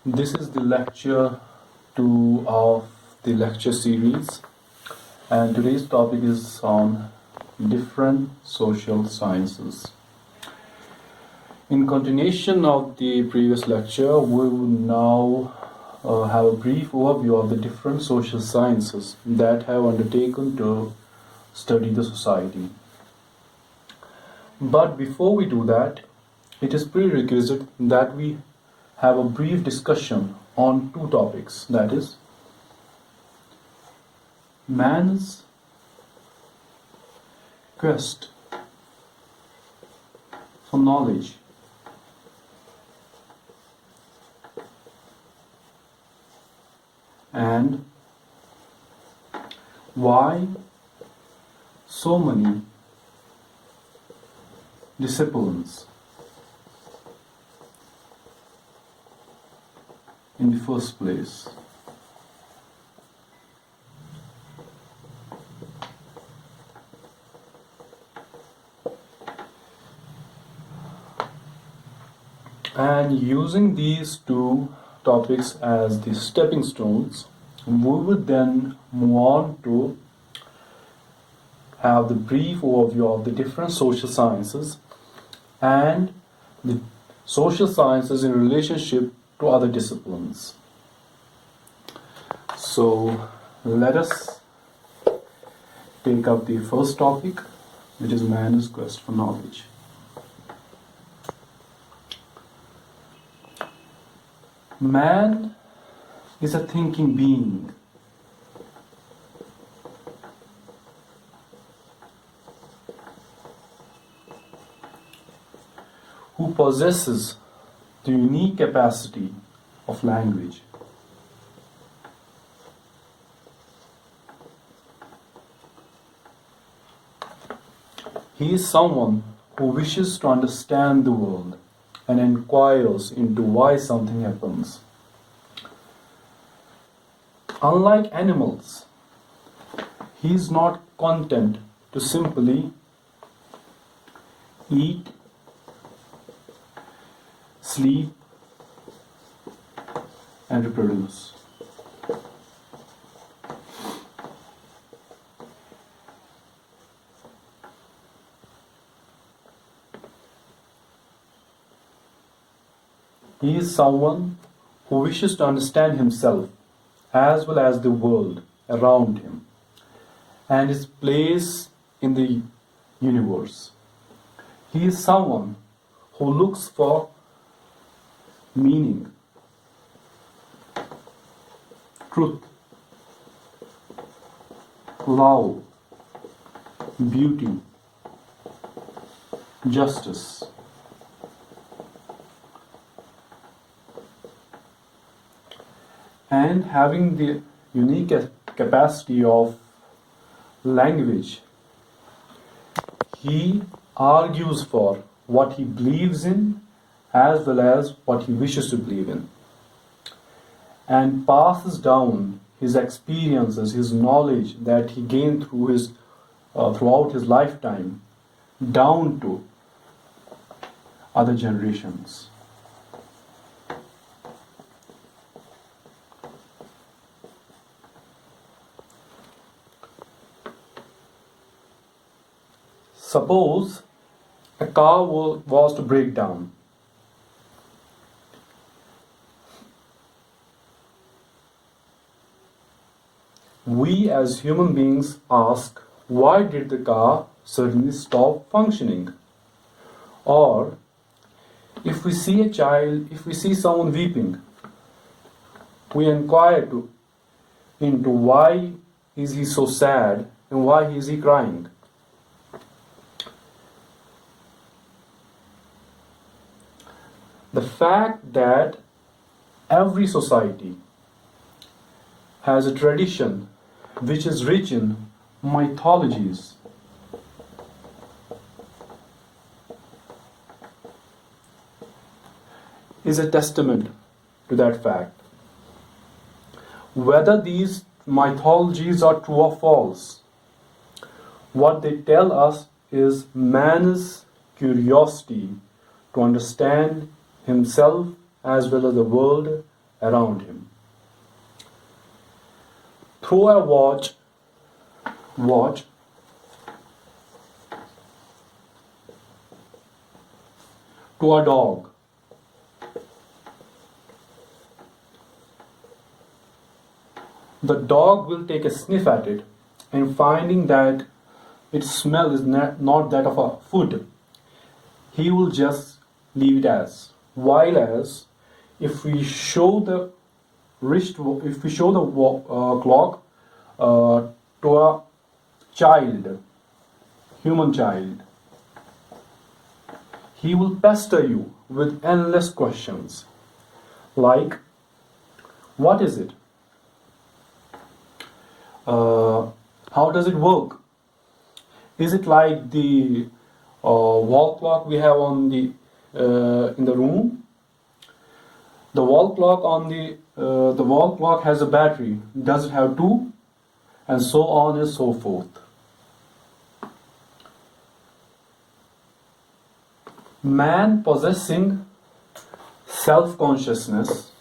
This is the lecture 2 of the lecture series, and today's topic is on different social sciences. In continuation of the previous lecture, we will now have a brief overview of the different social sciences that have undertaken to study the society. But before we do that, it is prerequisite that we have a brief discussion on two topics, that is, man's quest for knowledge and why so many disciplines in the first place. And using these two topics as the stepping stones, we would then move on to have the brief overview of the different social sciences and the social sciences in relationship to other disciplines. So let us take up the first topic, which is man's quest for knowledge. Man is a thinking being. Who possesses the unique capacity of language. He is someone who wishes to understand the world and inquires into why something happens. Unlike animals, he is not content to simply eat, sleep, and reproduce. He is someone who wishes to understand himself as well as the world around him and his place in the universe. He is someone who looks for meaning, truth, love, beauty, justice. And having the unique capacity of language, he argues for what he believes in as well as what he wishes to believe in, and passes down his experiences, his knowledge that he gained throughout his lifetime down to other generations. Suppose a car was to break down. We as human beings ask, why did the car suddenly stop functioning? Or if we see a child, if we see someone weeping, we inquire into why is he so sad and why is he crying. The fact that every society has a tradition which is rich in mythologies, is a testament to that fact. Whether these mythologies are true or false, what they tell us is man's curiosity to understand himself as well as the world around him. Throw a watch to a dog. The dog will take a sniff at it, and finding that its smell is not that of a food, he will just leave it as. While as if we show the clock to a child, human child, he will pester you with endless questions like, what is it? How does it work? Is it like the wall clock we have on the in the room? The wall clock has a battery. Does it have two? And so on and so forth. Man possessing self-consciousness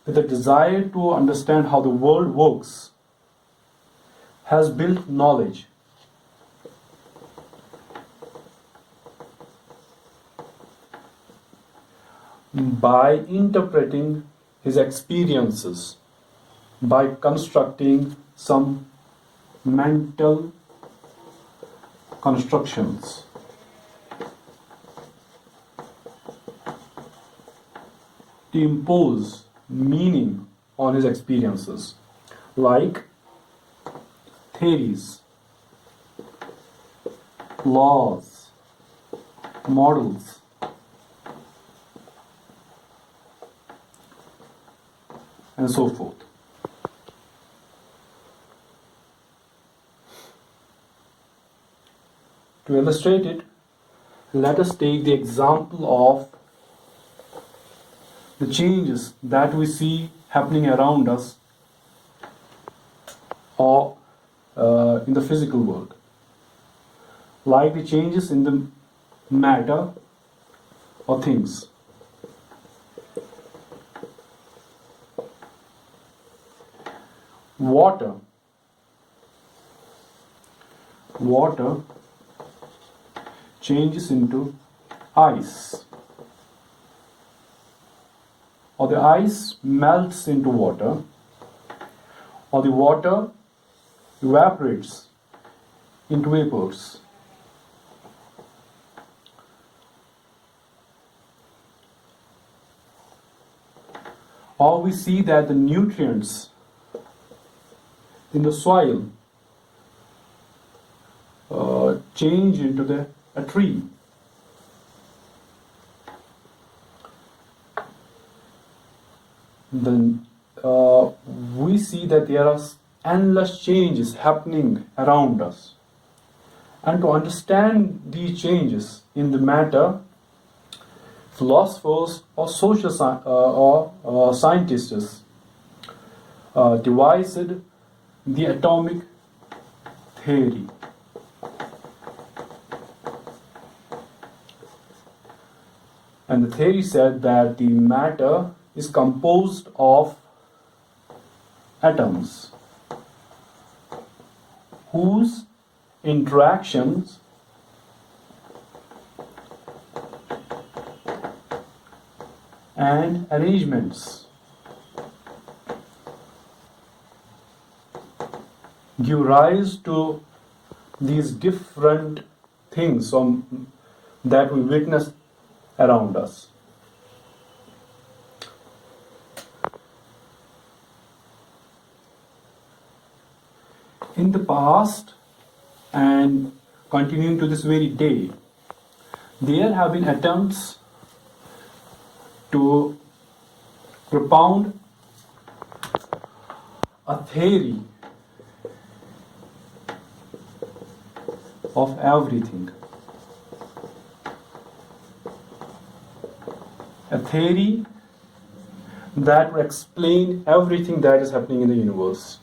with a desire to understand how the world works, has built knowledge. By interpreting his experiences, by constructing some mental constructions. To impose meaning on his experiences, like theories, laws, models, and so forth. To illustrate it, let us take the example of the changes that we see happening around us or in the physical world, like the changes in the matter or things. Water changes into ice, or the ice melts into water, or the water evaporates into vapors. Or we see that the nutrients in the soil change into a tree. Then we see that there are endless changes happening around us. And to understand these changes in the matter, philosophers or social scientists devised the atomic theory. And the theory said that the matter is composed of atoms whose interactions and arrangements give rise to these different things that we witness around us. In the past and continuing to this very day, there have been attempts to propound a theory of everything. a theory that would explain everything that is happening in the universe.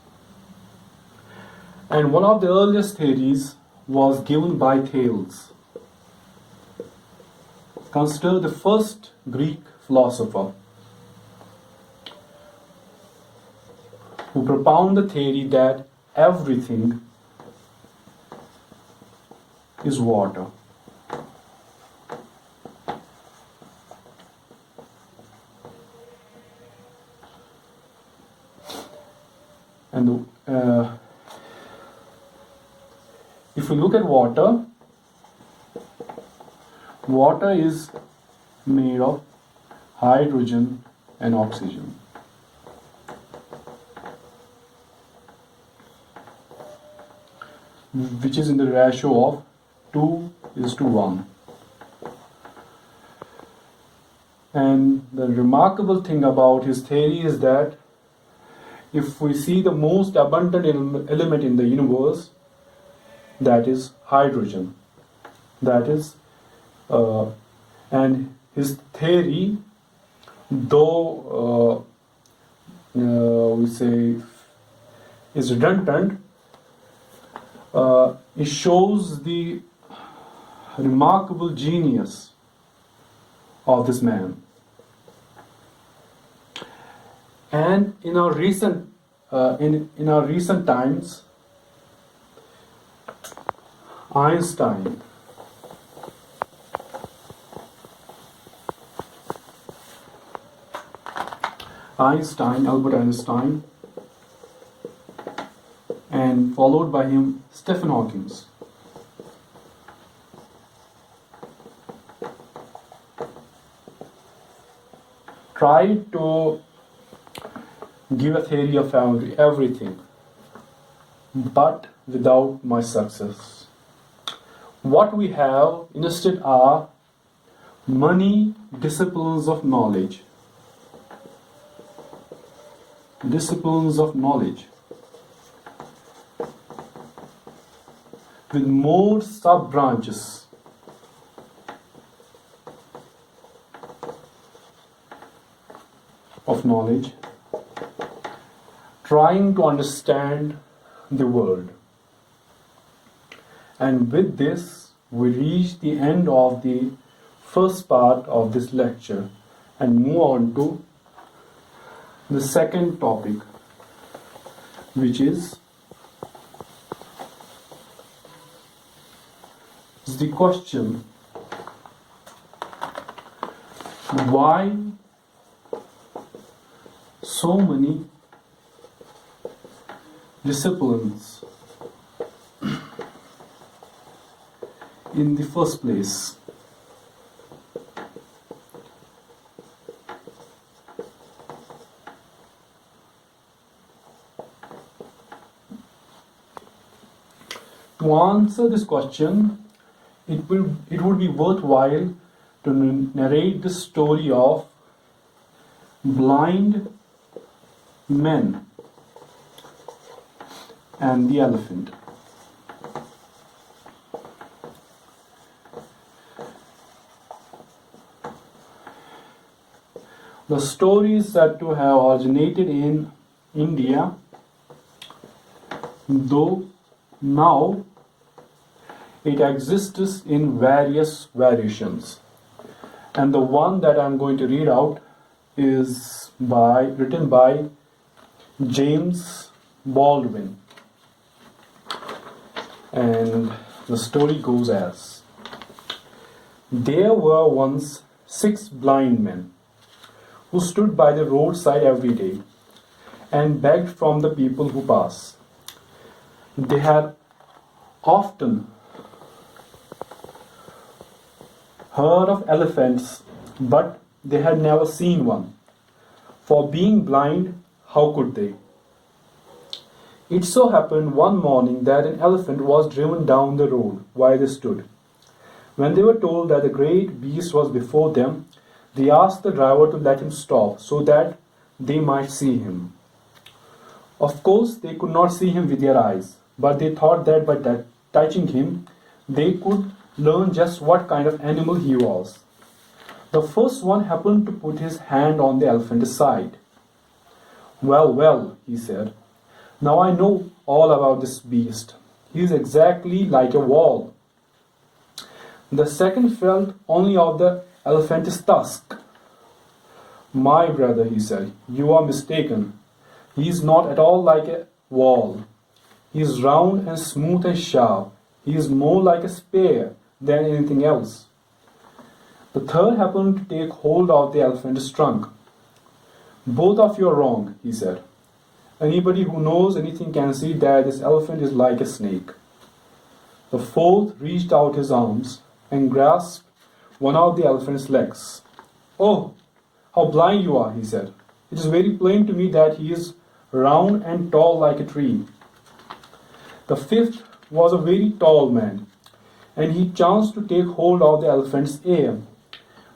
And one of the earliest theories was given by Thales, considered the first Greek philosopher, who propounded the theory that everything is water. And if you look at water, water is made of hydrogen and oxygen. Which is in the ratio of 2:1. And the remarkable thing about his theory is that if we see the most abundant element in the universe, that is hydrogen. That is, and his theory, though we say is redundant, it shows the remarkable genius of this man. And in our recent times, Einstein Albert Einstein, and followed by him Stephen Hawking, tried to give a theory of everything, but without much success. What we have instead are many disciplines of knowledge. With more sub-branches. Of knowledge, trying to understand the world. And with this, we reach the end of the first part of this lecture and move on to the second topic, which is the question, why so many disciplines in the first place? To answer this question, it would be worthwhile to narrate the story of blind men and the elephant. The story is said to have originated in India, though now it exists in various variations. And the one that I'm going to read out is written by James Baldwin. And the story goes as: there were once 6 blind men who stood by the roadside every day and begged from the people who passed. They had often heard of elephants, but they had never seen one. For being blind, how could they? It so happened one morning that an elephant was driven down the road while they stood. When they were told that the great beast was before them, they asked the driver to let him stop so that they might see him. Of course, they could not see him with their eyes, but they thought that by touching him, they could learn just what kind of animal he was. The first one happened to put his hand on the elephant's side. Well, well, he said, now I know all about this beast. He is exactly like a wall. The second felt only of the elephant's tusk. My brother, he said, you are mistaken. He is not at all like a wall. He is round and smooth and sharp. He is more like a spear than anything else. The third happened to take hold of the elephant's trunk. Both of you are wrong, he said. Anybody who knows anything can see that this elephant is like a snake. The fourth reached out his arms and grasped one of the elephant's legs. Oh, how blind you are, he said. It is very plain to me that he is round and tall like a tree. The fifth was a very tall man, and he chanced to take hold of the elephant's ear.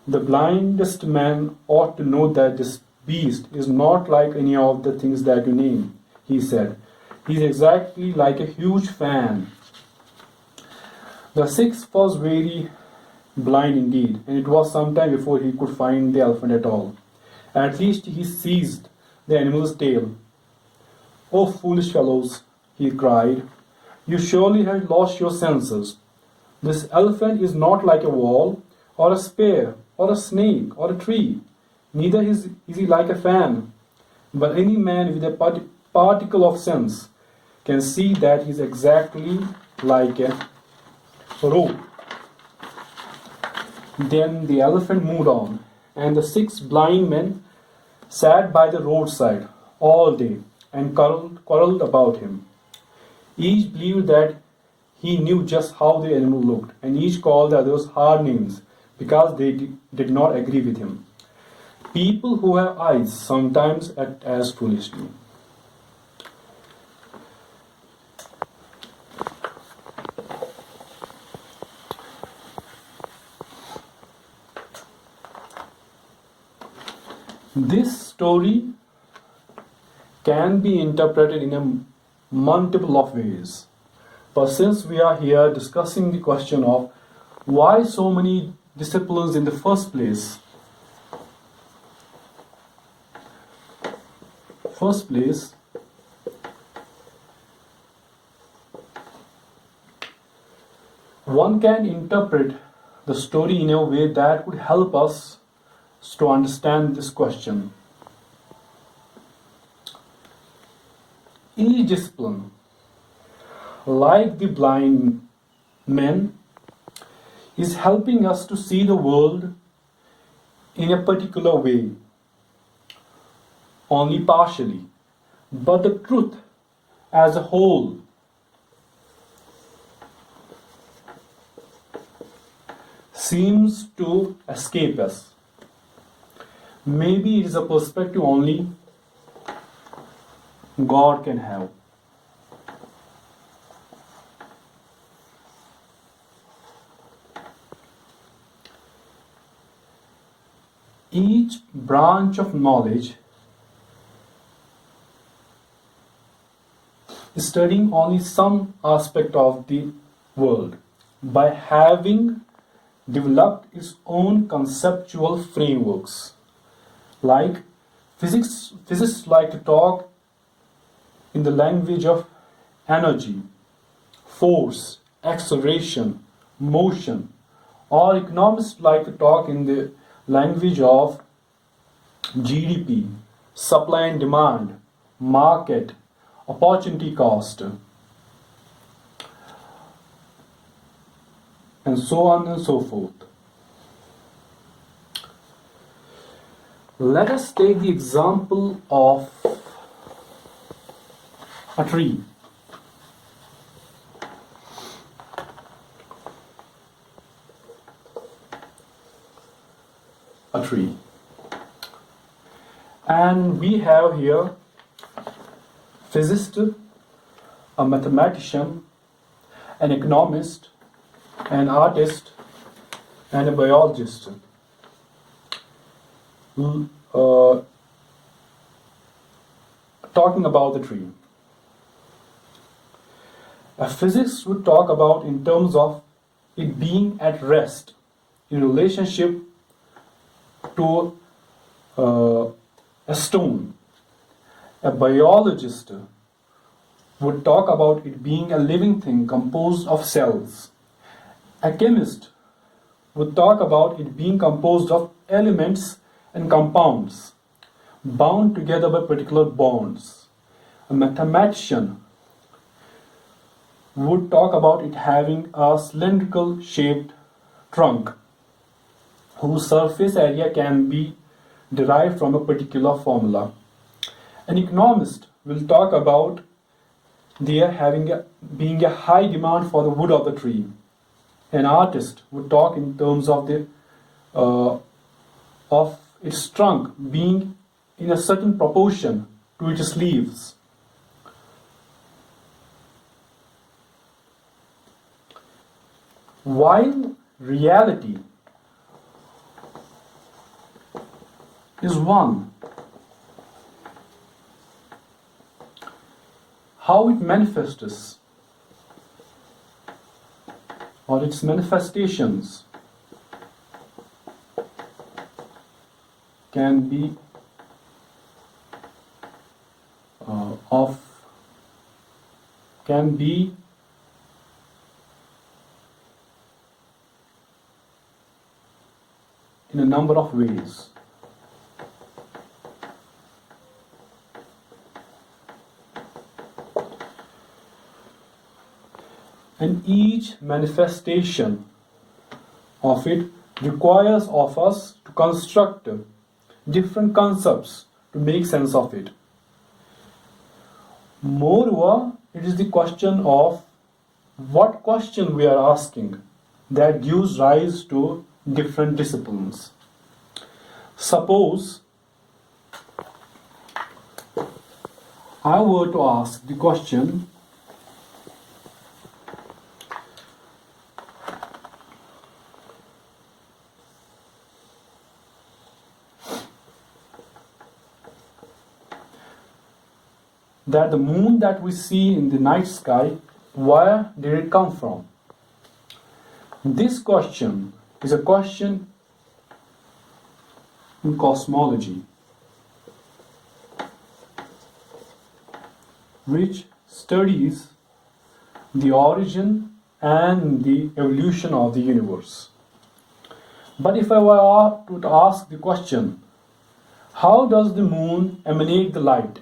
The blindest man ought to know that this beast is not like any of the things that you name, he said. He is exactly like a huge fan. The sixth was very blind indeed, and it was some time before he could find the elephant at all. At least he seized the animal's tail. Oh, foolish fellows, he cried, you surely have lost your senses. This elephant is not like a wall, or a spear, or a snake, or a tree. Neither is he like a fan. But any man with a particle of sense can see that he is exactly like a rope. Then the elephant moved on, and the six blind men sat by the roadside all day and quarreled about him. Each believed that he knew just how the animal looked, and each called the others hard names because they did not agree with him. People who have eyes sometimes act as foolishly. This story can be interpreted in a multiple of ways. But since we are here discussing the question of why so many disciplines in the first place, one can interpret the story in a way that would help us to understand this question. Each discipline, like the blind men, is helping us to see the world in a particular way, only partially, but the truth as a whole seems to escape us. Maybe it is a perspective only God can have. Each branch of knowledge is studying only some aspect of the world by having developed its own conceptual frameworks. Like physicists like to talk in the language of energy, force, acceleration, motion, or economists like to talk in the language of GDP, supply and demand, market, opportunity cost, and so on and so forth. Let us take the example of a tree. And we have here physicist, a mathematician, an economist, an artist, and a biologist. Talking about the tree. A physicist would talk about in terms of it being at rest in relationship to a stone. A biologist would talk about it being a living thing composed of cells. A chemist would talk about it being composed of elements and compounds bound together by particular bonds. A mathematician would talk about it having a cylindrical shaped trunk whose surface area can be derived from a particular formula. An economist will talk about there being a high demand for the wood of the tree. An artist would talk in terms of its trunk being in a certain proportion to its leaves. While reality is one, how it manifests or its manifestations can be in a number of ways. And each manifestation of it requires of us to construct different concepts to make sense of it. Moreover, it is the question of what question we are asking that gives rise to different disciplines. Suppose I were to ask the question, that the moon that we see in the night sky, where did it come from? This question is a question in cosmology, which studies the origin and the evolution of the universe. But if I were to ask the question, how does the moon emanate the light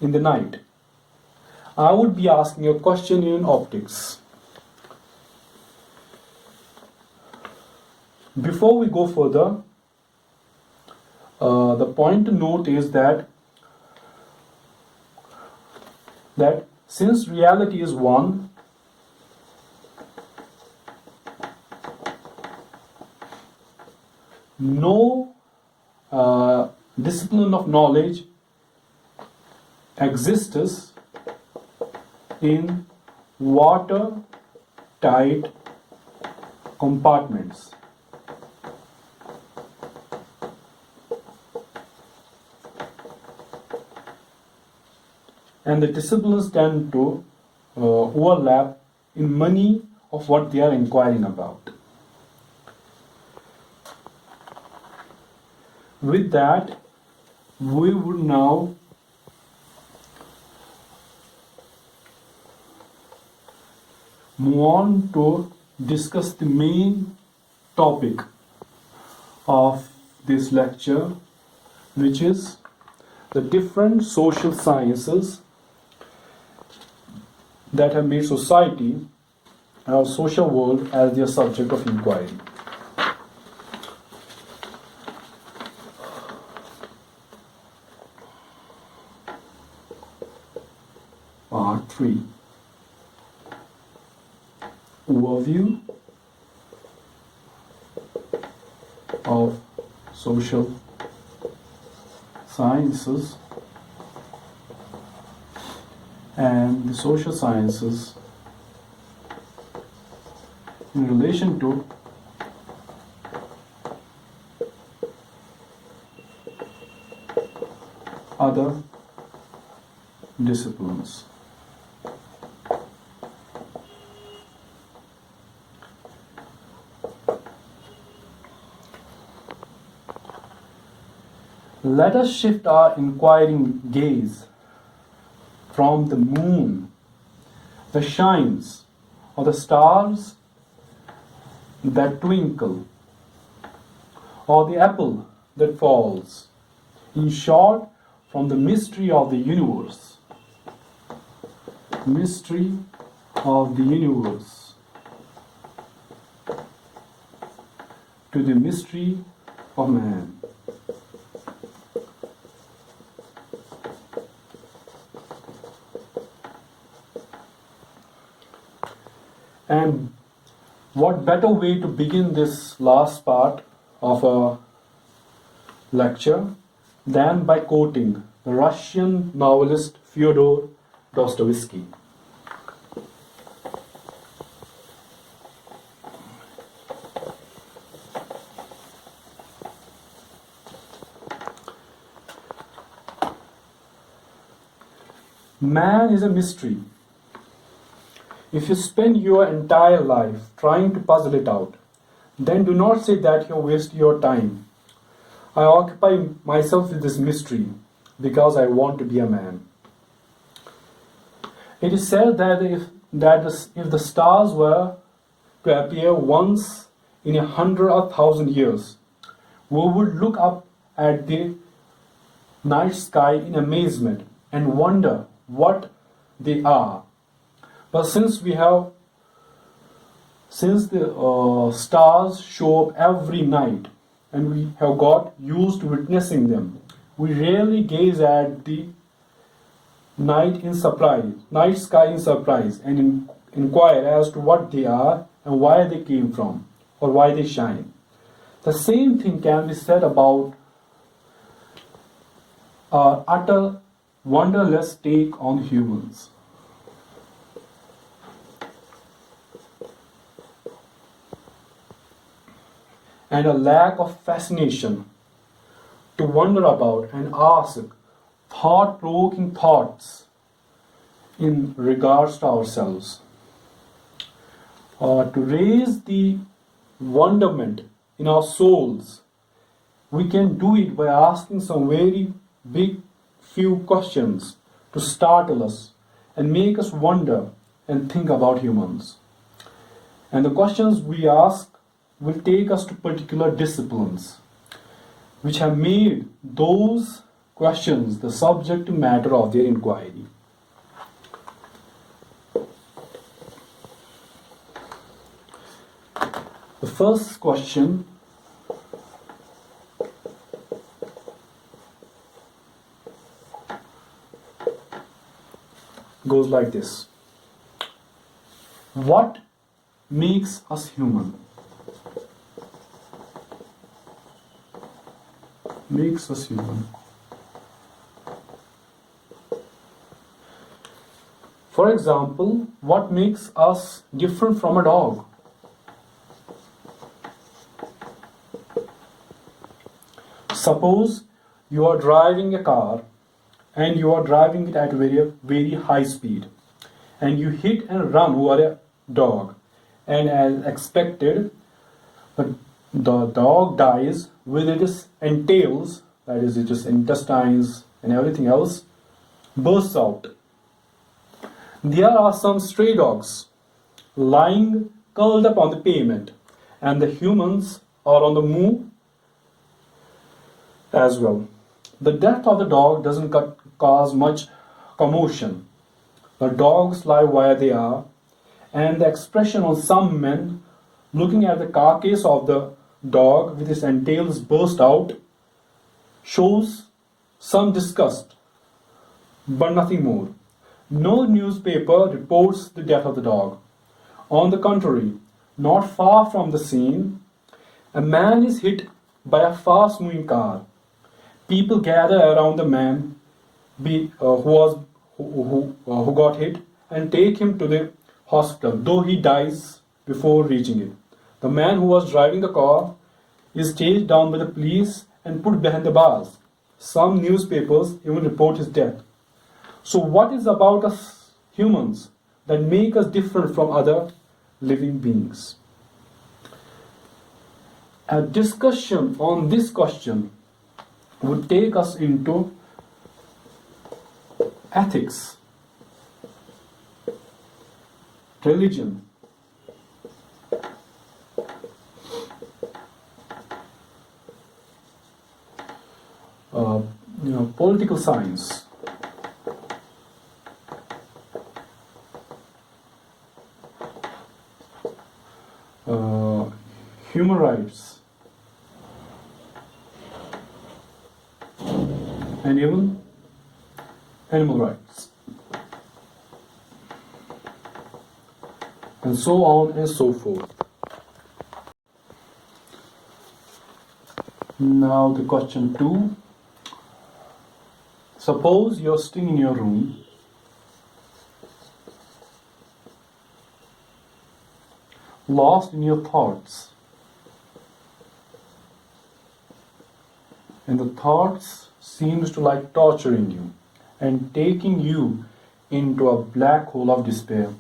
in the night? I would be asking a question in optics. Before we go further, the point to note is that since reality is one, no discipline of knowledge exists in watertight compartments. And the disciplines tend to overlap in many of what they are inquiring about. With that, we would now move on to discuss the main topic of this lecture, which is the different social sciences that have made society, our social world, as their subject of inquiry. Part 3. Overview of social sciences and the social sciences in relation to other disciplines. Let us shift our inquiring gaze from the moon, the shines, or the stars that twinkle, or the apple that falls. In short, from the mystery of the universe. Mystery of the universe to the mystery of man. And what better way to begin this last part of a lecture than by quoting the Russian novelist Fyodor Dostoevsky. Man is a mystery. If you spend your entire life trying to puzzle it out, then do not say that you waste your time. I occupy myself with this mystery because I want to be a man. It is said that if the stars were to appear once in 100 or 1,000 years, we would look up at the night sky in amazement and wonder what they are. But since the stars show up every night and we have got used to witnessing them, we rarely gaze at the night sky in surprise and inquire as to what they are and where they came from or why they shine. The same thing can be said about our utter wonderless take on humans. And a lack of fascination to wonder about and ask thought-provoking thoughts in regards to ourselves. To raise the wonderment in our souls, we can do it by asking some very big few questions to startle us and make us wonder and think about humans. And the questions we ask will take us to particular disciplines which have made those questions the subject matter of their inquiry. The first question goes like this: what makes us human? Makes us human. For example, what makes us different from a dog? Suppose you are driving a car and you are driving it at very high speed and you hit and run over a dog, and as expected, the dog dies with its entrails, that is its intestines and everything else, bursts out. There are some stray dogs lying curled up on the pavement, and the humans are on the move as well. The death of the dog doesn't cause much commotion. The dogs lie where they are, and the expression on some men looking at the carcass of the dog with its entrails burst out shows some disgust, but nothing more. No newspaper reports the death of the dog. On the contrary, not far from the scene, a man is hit by a fast-moving car. People gather around the man who got hit and take him to the hospital, though he dies before reaching it. The man who was driving the car is chased down by the police and put behind the bars. Some newspapers even report his death. So what is about us humans that make us different from other living beings? A discussion on this question would take us into ethics, religion, political science, human rights, and even animal rights, and so on and so forth. Now the question 2. Suppose you're sitting in your room lost in your thoughts, and the thoughts seems to like torturing you and taking you into a black hole of despair.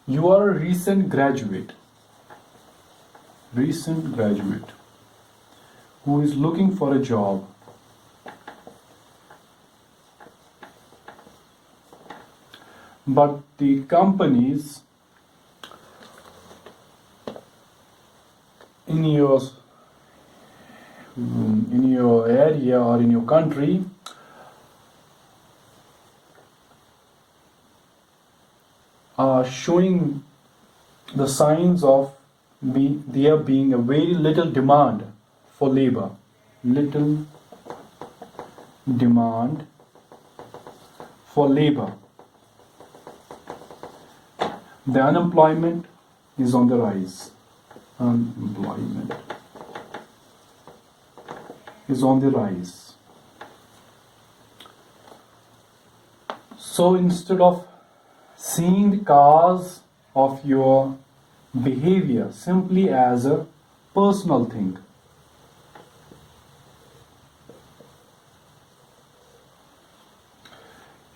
You are a recent graduate who is looking for a job. But the companies in your area or in your country are showing the signs of there being a very little demand for labor. Little demand for labor. The unemployment is on the rise. Unemployment is on the rise. So instead of seeing the cause of your behavior simply as a personal thing,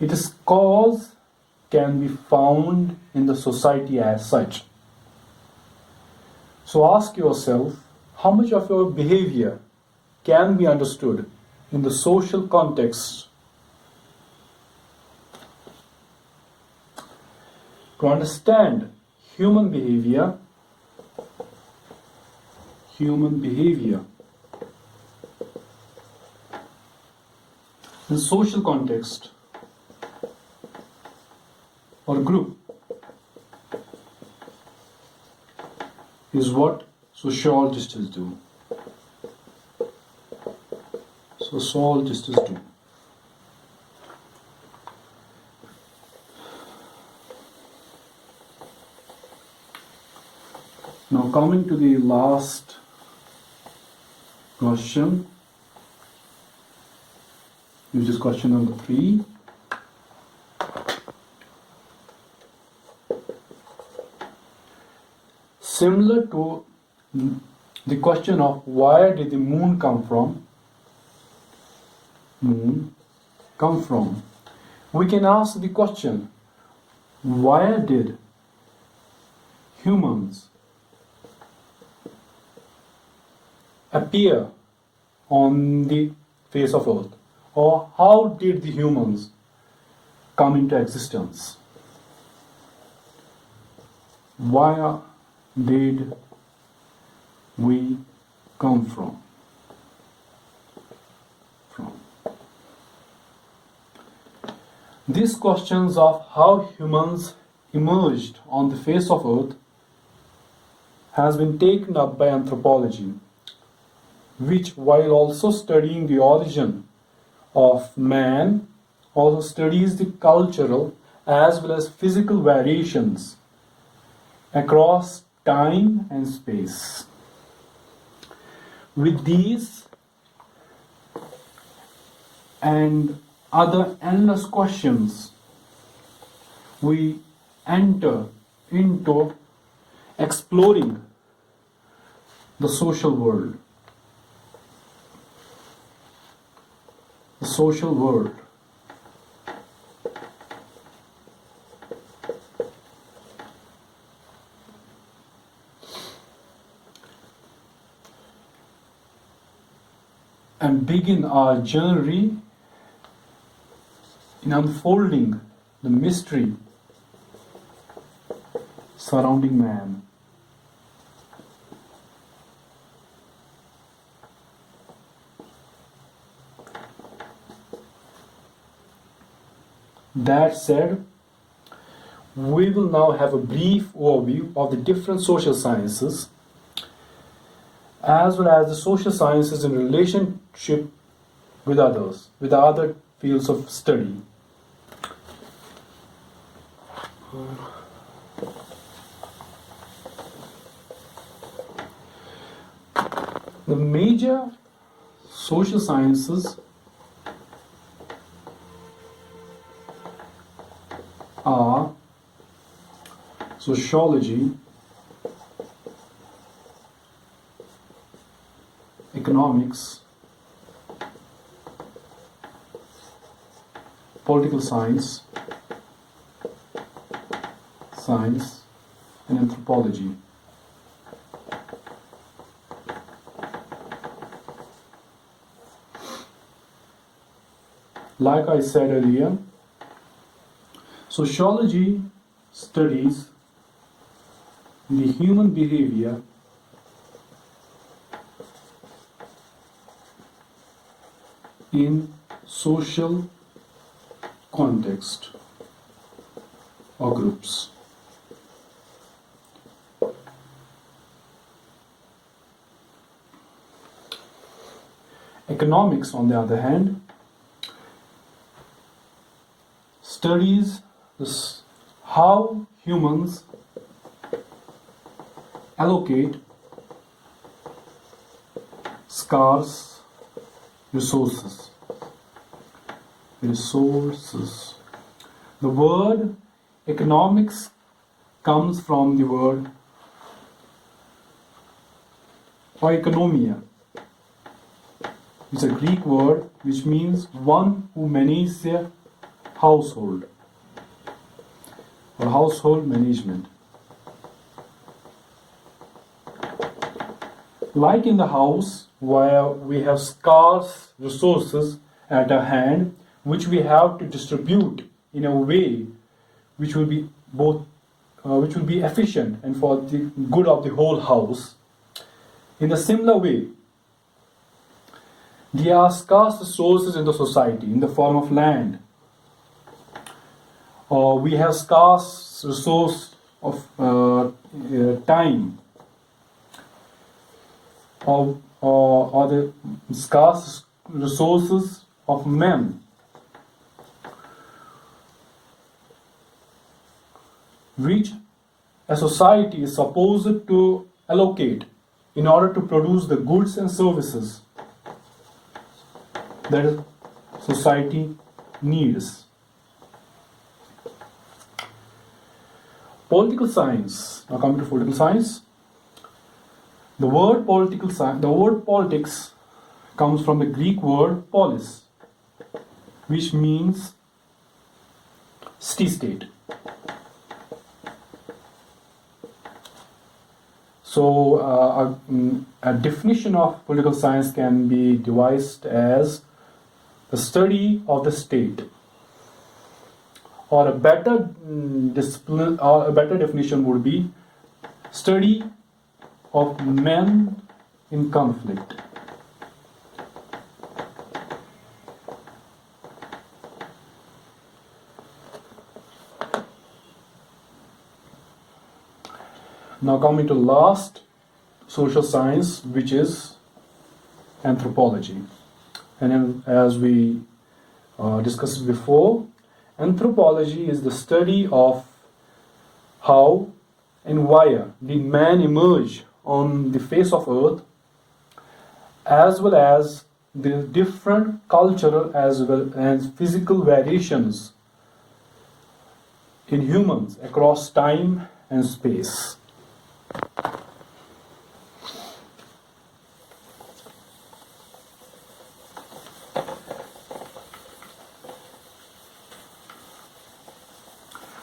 its cause can be found in the society as such. So ask yourself, how much of your behavior can be understood in the social context? To understand human behavior in social context or group is what sociologists do. Now coming to the last question, which is question number 3. Similar to the question of where did the moon come from, we can ask the question, where did humans appear on the face of Earth, or how did the humans come into existence? Where did we come from? These questions of how humans emerged on the face of Earth has been taken up by anthropology, which, while also studying the origin of man, also studies the cultural as well as physical variations across time and space. With these and other endless questions, we enter into exploring the social world. The social world. and begin our journey in unfolding the mystery surrounding man. That said, we will now have a brief overview of the different social sciences as well as the social sciences in relationship with others, with other fields of study. The major social sciences are sociology, economics, political science, and anthropology. Like I said earlier, sociology studies the human behavior in social context or groups. Economics, on the other hand, studies how humans allocate scarce resources. The word economics comes from the word oikonomia. It's a Greek word which means one who manages a household or household management. Like in the house, where we have scarce resources at our hand, which we have to distribute in a way which will be which will be efficient and for the good of the whole house. In a similar way, there are scarce resources in the society in the form of land. Or we have scarce resource of time, or the scarce resources of men. Which a society is supposed to allocate in order to produce the goods and services that society needs. Political science. Now coming to political science. The word politics comes from the Greek word polis, which means city-state. So a definition of political science can be devised as the study of the state, or a better discipline, or a better definition would be study of men in conflict. Now coming to last social science, which is anthropology. And then, as we discussed before, anthropology is the study of how and why did man emerge on the face of earth, as well as the different cultural as well as physical variations in humans across time and space.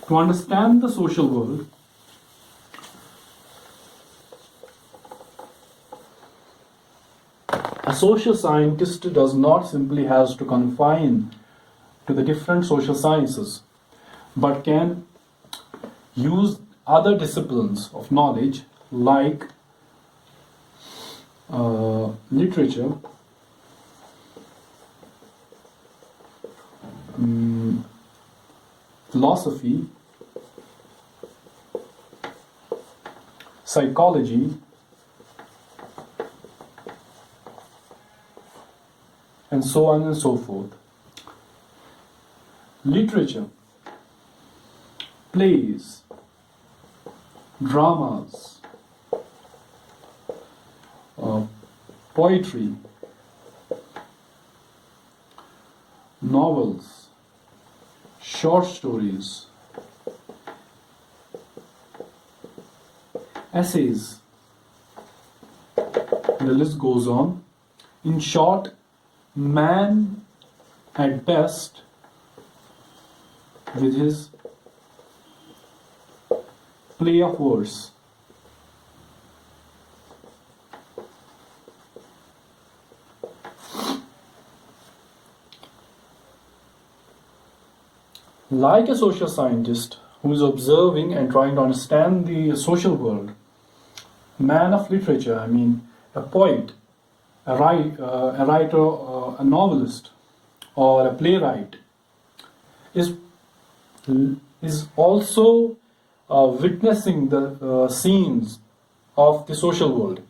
To understand the social world, a social scientist does not simply has to confine to the different social sciences, but can use other disciplines of knowledge like literature, philosophy, psychology, and so on and so forth. Literature, plays, dramas, poetry, novels, short stories, essays, and the list goes on. In short, man at best, with his play of words, like a social scientist who is observing and trying to understand the social world, man of literature, I mean a poet, a writer, a novelist, or a playwright, is also witnessing the scenes of the social world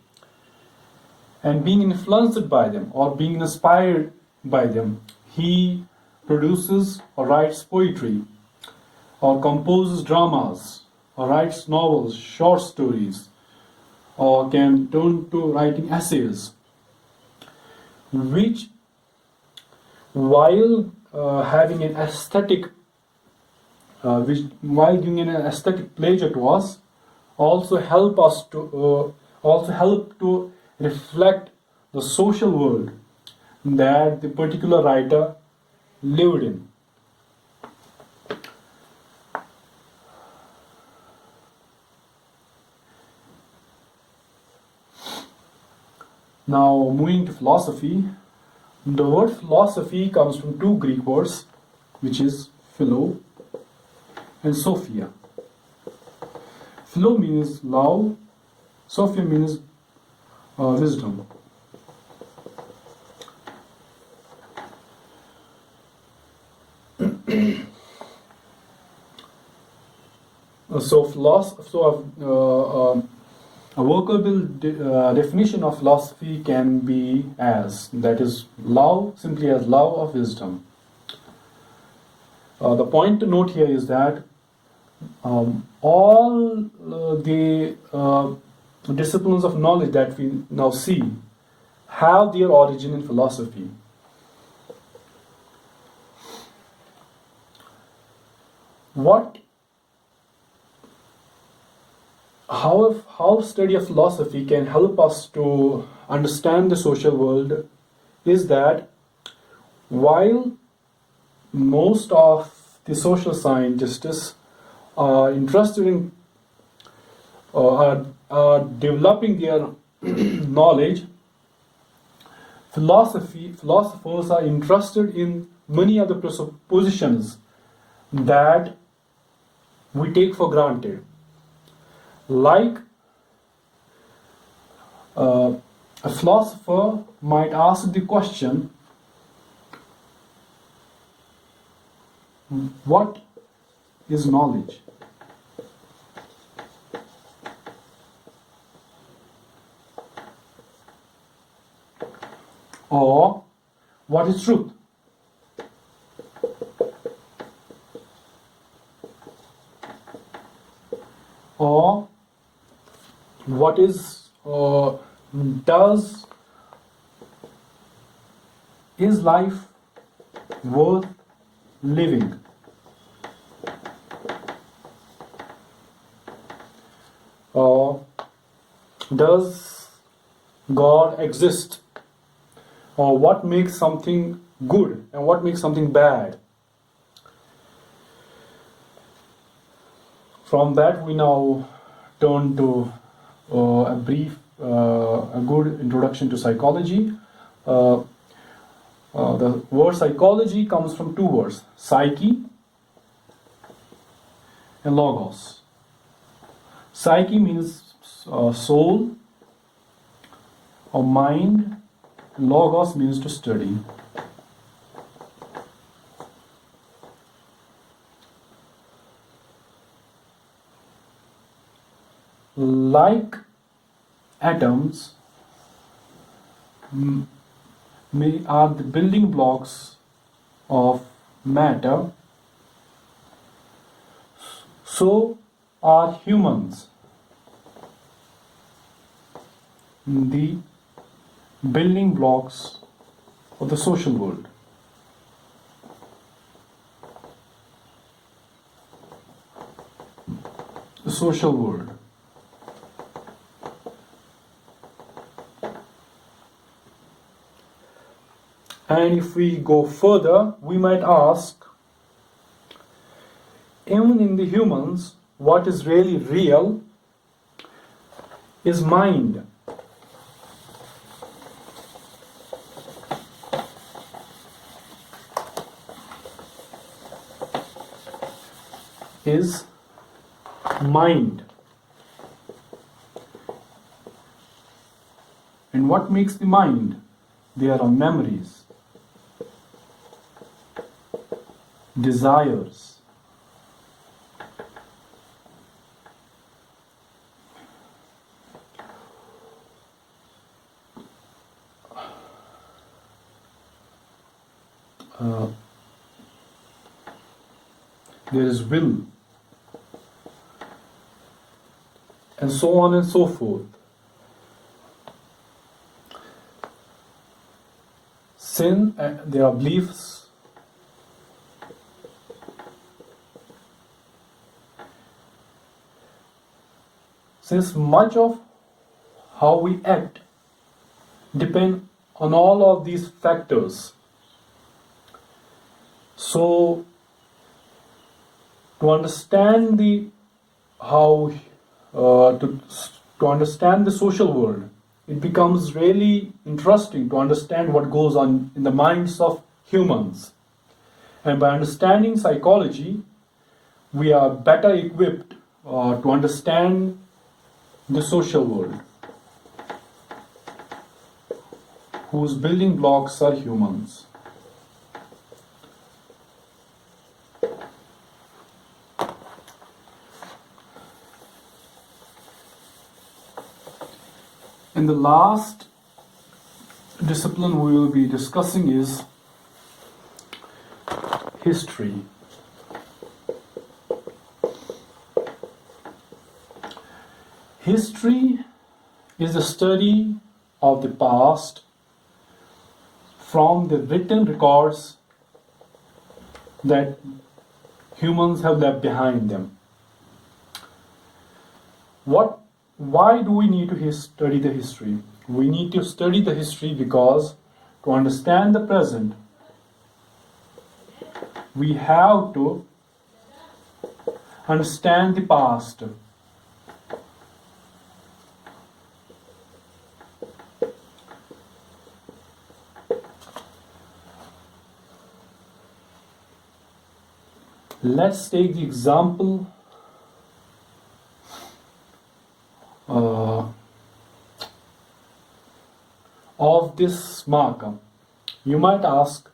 and being influenced by them or being inspired by them. He produces or writes poetry or composes dramas or writes novels, short stories, or can turn to writing essays, which, while having an aesthetic, while giving an aesthetic pleasure to us, also help to reflect the social world that the particular writer lived in. Now, moving to philosophy, the word philosophy comes from two Greek words, which is philo and sophia. Philo means love, sophia means wisdom. A workable definition of philosophy can be as, that is, love, simply as love of wisdom. The point to note here is that all the disciplines of knowledge that we now see have their origin in philosophy. How study of philosophy can help us to understand the social world is that while most of the social scientists are interested in are developing their knowledge, philosophers are interested in many of the presuppositions that we take for granted. Like a philosopher might ask the question, what is knowledge? Or what is truth? Or what is is life worth living? Or does God exist? Or what makes something good and what makes something bad? From that, we now turn to a good introduction to psychology, Uh, the word psychology comes from two words, psyche and logos. Psyche means soul or mind, logos means to study. Like atoms are the building blocks of matter, so are humans the building blocks of the social world. The social world. And if we go further, we might ask, even in the humans, what is really real is mind. Is mind. And what makes the mind? There are memories, desires, there is will, and so on and so forth. Sin, there are beliefs, since much of how we act depend on all of these factors. So to understand the how to understand the social world, it becomes really interesting to understand what goes on in the minds of humans. And by understanding psychology, we are better equipped to understand the social world, whose building blocks are humans. And the last discipline we will be discussing is history. History is the study of the past from the written records that humans have left behind them. Why do we need to study the history? We need to study the history because to understand the present, we have to understand the past. Let's take the example of this marker. You might ask,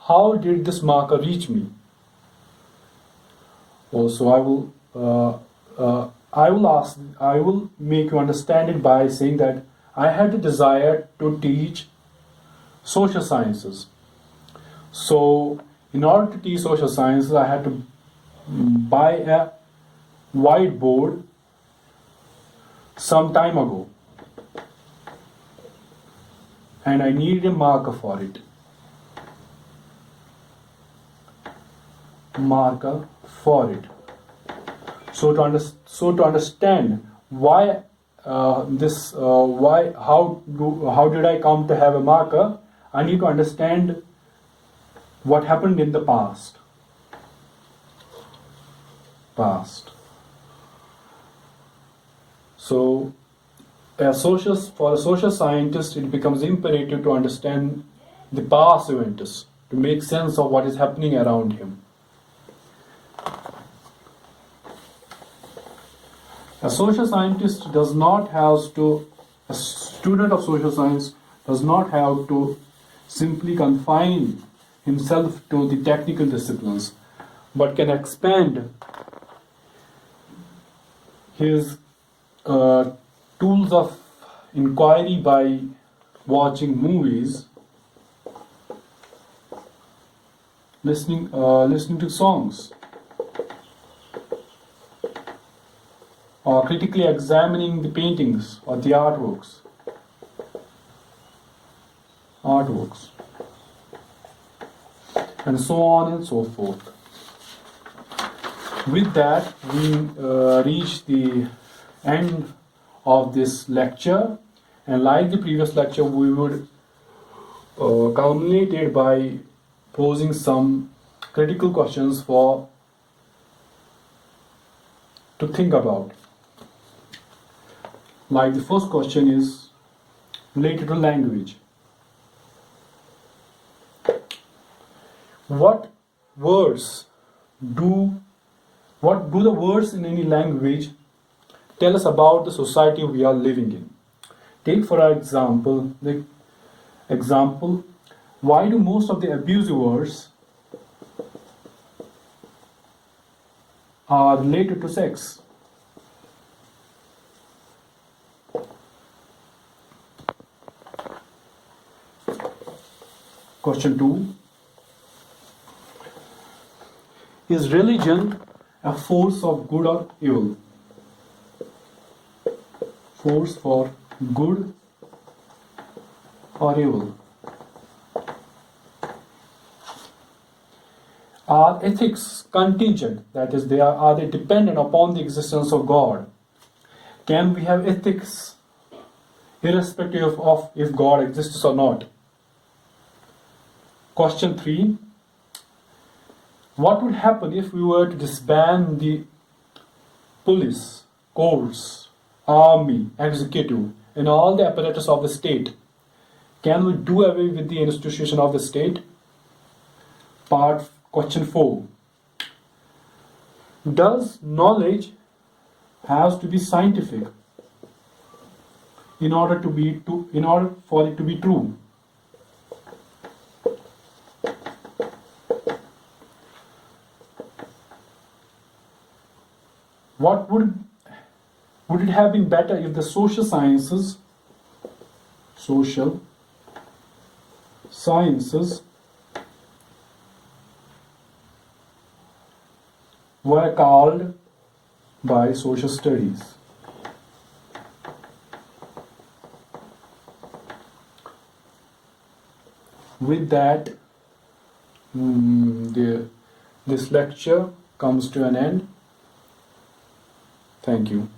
how did this marker reach me? Also, I will make you understand it by saying that I had a desire to teach social sciences. So, in order to teach social sciences, I had to buy a whiteboard some time ago, and I needed a marker for it. So to understand why how did I come to have a marker, I need to understand what happened in the past. So for a social scientist, it becomes imperative to understand the past events to make sense of what is happening around him. A social scientist does not have to, a student of social science does not have to simply confine himself to the technical disciplines, but can expand his tools of inquiry by watching movies, listening to songs, or critically examining the paintings or the artworks, and so on and so forth. With that, we reach the end of this lecture, and like the previous lecture, we would culminate it by posing some critical questions to think about. Like the first question is related to language. What do the words in any language tell us about the society we are living in? Take for example why do most of the abusive words are related to sex? Question 2. Is religion a force of good or evil? Force for good or evil? Are ethics contingent? That is, are they dependent upon the existence of God? Can we have ethics irrespective of if God exists or not? Question 3. What would happen if we were to disband the police, courts, army, executive, and all the apparatus of the state? Can we do away with the institution of the state? Question 4. Does knowledge have to be scientific in order for it to be true? What would it have been better if the social sciences were called by social studies? With that, this lecture comes to an end. Thank you.